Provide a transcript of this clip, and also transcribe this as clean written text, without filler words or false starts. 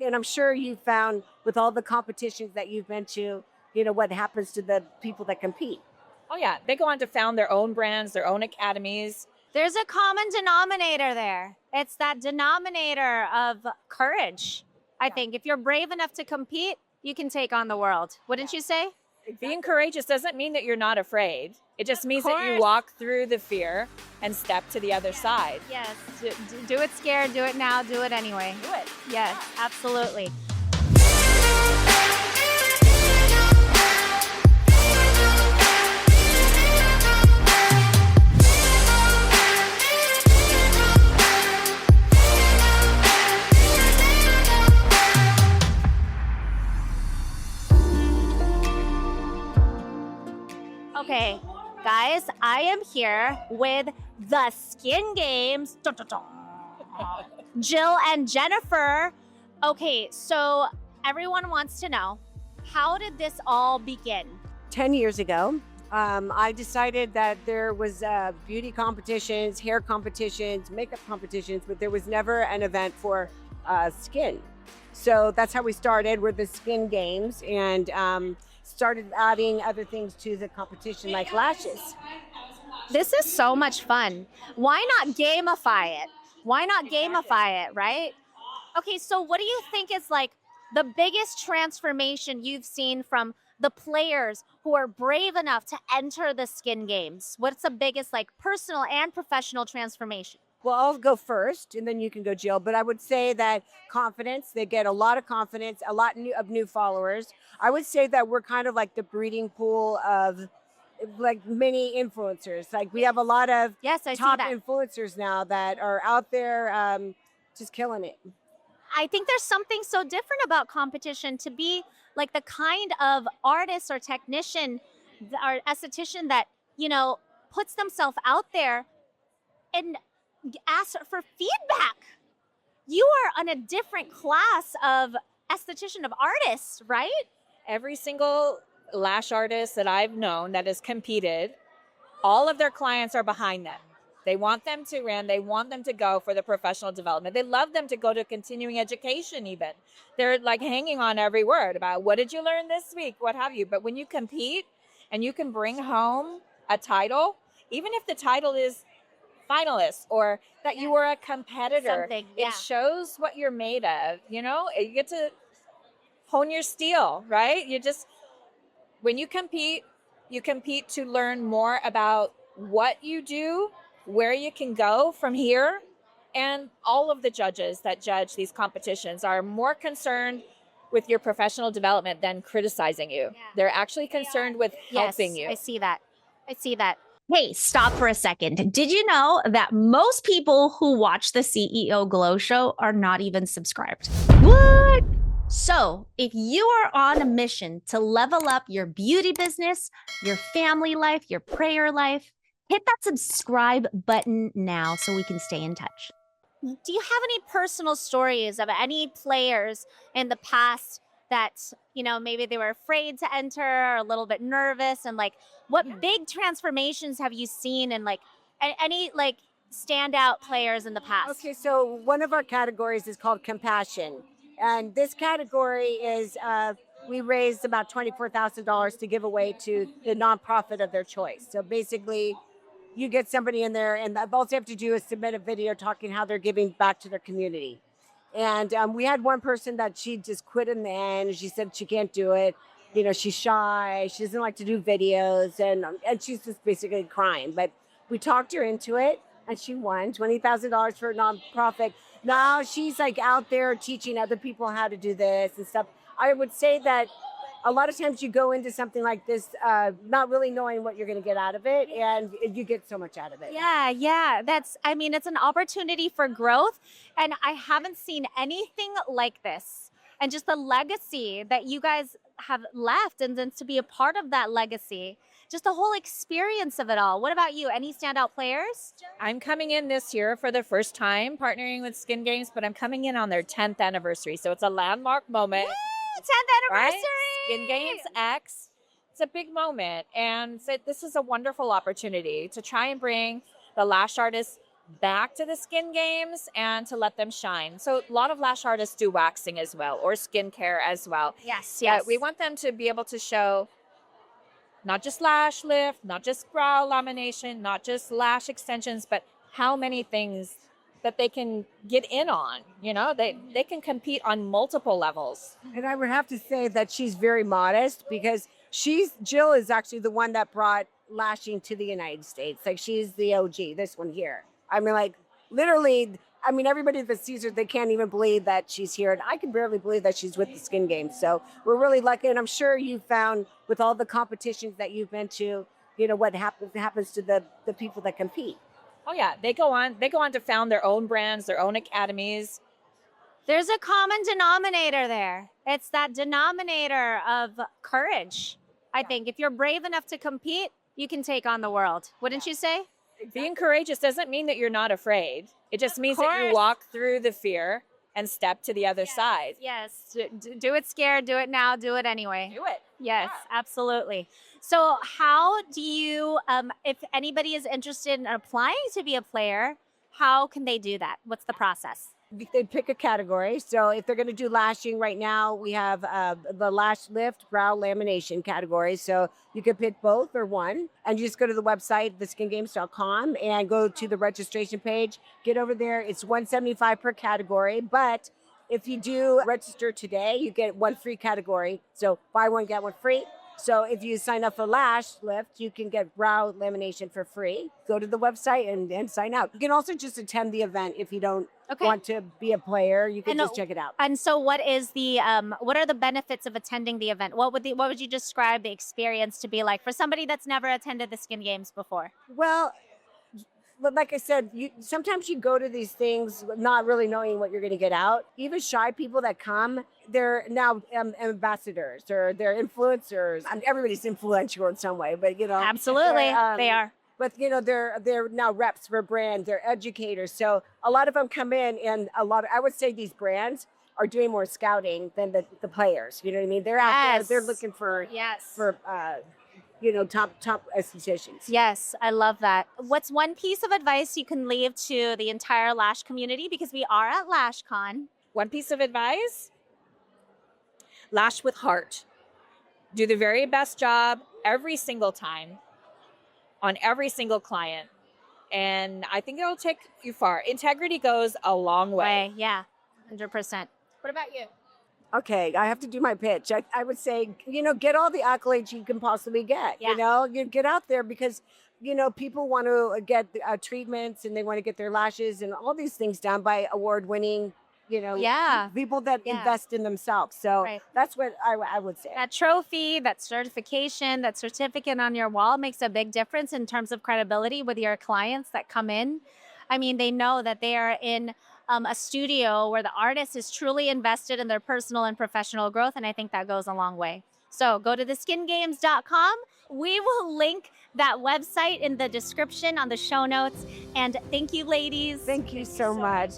and I'm sure you found with all the competitions that you've been to, what happens to the people that compete. Oh yeah, they go on to found their own brands, their own academies. There's a common denominator there. It's that denominator of courage. I think if you're brave enough to compete, you can take on the world. Wouldn't you say? Being courageous doesn't mean that you're not afraid. It just means that you course. walk through the fear and step to the other side. Yes. Do it scared, do it now, do it anyway. Do it. Yes, absolutely. Okay, guys, I am here with the Skin Games. Jill and Jennifer. Okay, so everyone wants to know, how did this all begin? 10 years ago, I decided that there was beauty competitions, hair competitions, makeup competitions, but there was never an event for skin. So that's how we started with the Skin Games, and started adding other things to the competition like lashes. This is so much fun. Why not gamify it? Why not gamify it, right? Okay, so what do you think is like the biggest transformation you've seen from the players who are brave enough to enter the Skin Games? What's the biggest like personal and professional transformation? Well, I'll go first, and then you can go, Jill. But I would say that confidence, they get a lot of confidence, a lot of new followers. I would say that we're kind of like the breeding pool of like many influencers. Like we have a lot of Yes, I top see that. influencers now that are out there just killing it. I think there's something so different about competition to be like the kind of artist or technician or esthetician that, puts themselves out there and asks for feedback. You are on a different class of esthetician, of artists, right? Every single lash artist that I've known that has competed, all of their clients are behind them. They want them to win. They want them to go for the professional development. They love them to go to continuing education even. They're like hanging on every word about what did you learn this week, what have you. But when you compete and you can bring home a title, even if the title is finalist or that you were a competitor, Yeah. it shows what you're made of. You get to hone your steel, right? When you compete to learn more about what you do, where you can go from here. And all of the judges that judge these competitions are more concerned with your professional development than criticizing you. Yeah. They're actually concerned with helping you. I see that. Hey, stop for a second. Did you know that most people who watch the CEO Glow Show are not even subscribed? What? So, if you are on a mission to level up your beauty business, your family life, your prayer life, hit that subscribe button now so we can stay in touch. Do you have any personal stories of any players in the past that, maybe they were afraid to enter or a little bit nervous, and like what big transformations have you seen and like any like standout players in the past? Okay, so one of our categories is called compassion. And this category is, we raised about $24,000 to give away to the nonprofit of their choice. So basically, you get somebody in there, and all they have to do is submit a video talking how they're giving back to their community. And we had one person that she just quit in the end. She said she can't do it. She's shy. She doesn't like to do videos, and she's just basically crying. But we talked her into it, and she won $20,000 for a nonprofit. Now she's like out there teaching other people how to do this and stuff. I would say that a lot of times you go into something like this not really knowing what you're going to get out of it, and you get so much out of it. Yeah. It's an opportunity for growth, and I haven't seen anything like this. And just the legacy that you guys have left, and then to be a part of that legacy, just the whole experience of it all. What about you? Any standout players? I'm coming in this year for the first time partnering with Skin Games, but I'm coming in on their 10th anniversary. So it's a landmark moment. Woo, 10th anniversary! Right? Skin Games X. It's a big moment. And so this is a wonderful opportunity to try and bring the lash artists back to the skin games and to let them shine. So a lot of lash artists do waxing as well, or skincare as well. Yes, We want them to be able to show not just lash lift, not just brow lamination, not just lash extensions, but how many things that they can get in on. You know, they can compete on multiple levels. And I would have to say that she's very modest because Jill is actually the one that brought lashing to the United States. Like she's the OG, this one here. I mean, like literally, I mean, everybody that sees her, they can't even believe that she's here. And I can barely believe that she's with the Skin Games. So we're really lucky. And I'm sure you found with all the competitions that you've been to, you know, what happens to the people that compete. Oh yeah, they go on to found their own brands, their own academies. There's a common denominator there. It's that denominator of courage. I think if you're brave enough to compete, you can take on the world. Wouldn't you say? Being courageous doesn't mean that you're not afraid. It just means that you walk through the fear and step to the other side. Yes. Do it scared, do it now, do it anyway. Do it. Yes, absolutely. So how do you, if anybody is interested in applying to be a player, how can they do that? What's the process? They pick a category. So if they're going to do lashing right now, we have the lash lift, brow lamination category. So you can pick both or one, and you just go to the website, theskingames.com, and go to the registration page. Get over there. It's $175 per category, but if you do register today, you get one free category. So buy one, get one free. So if you sign up for lash lift, you can get brow lamination for free. Go to the website and sign up. You can also just attend the event if you don't want to be a player. You can just check it out. And so what is the what are the benefits of attending the event? What would you describe the experience to be like for somebody that's never attended the Skin Games before? Well, like I said, sometimes you go to these things not really knowing what you're going to get out. Even shy people that come, they're now ambassadors or they're influencers. I mean, everybody's influential in some way, but you know, absolutely, they are. But you know, they're now reps for brands. They're educators. So a lot of them come in, and I would say these brands are doing more scouting than the players. You know what I mean? They're out there. They're looking for you know, top estheticians. Yes, I love that. What's one piece of advice you can leave to the entire Lash community? Because we are at LashCon. One piece of advice: lash with heart. Do the very best job every single time on every single client. And I think it'll take you far. Integrity goes a long way. Yeah, 100%. What about you? Okay, I have to do my pitch. I would say, you know, get all the accolades you can possibly get. Yeah. You know, you get out there because, you know, people want to get treatments and they want to get their lashes and all these things done by award-winning, you know, people that invest in themselves. So that's what I would say. That trophy, that certification, that certificate on your wall makes a big difference in terms of credibility with your clients that come in. I mean, they know that they are in a studio where the artist is truly invested in their personal and professional growth. And I think that goes a long way. So go to theskingames.com. We will link that website in the description on the show notes. And thank you, ladies. Thank you so much.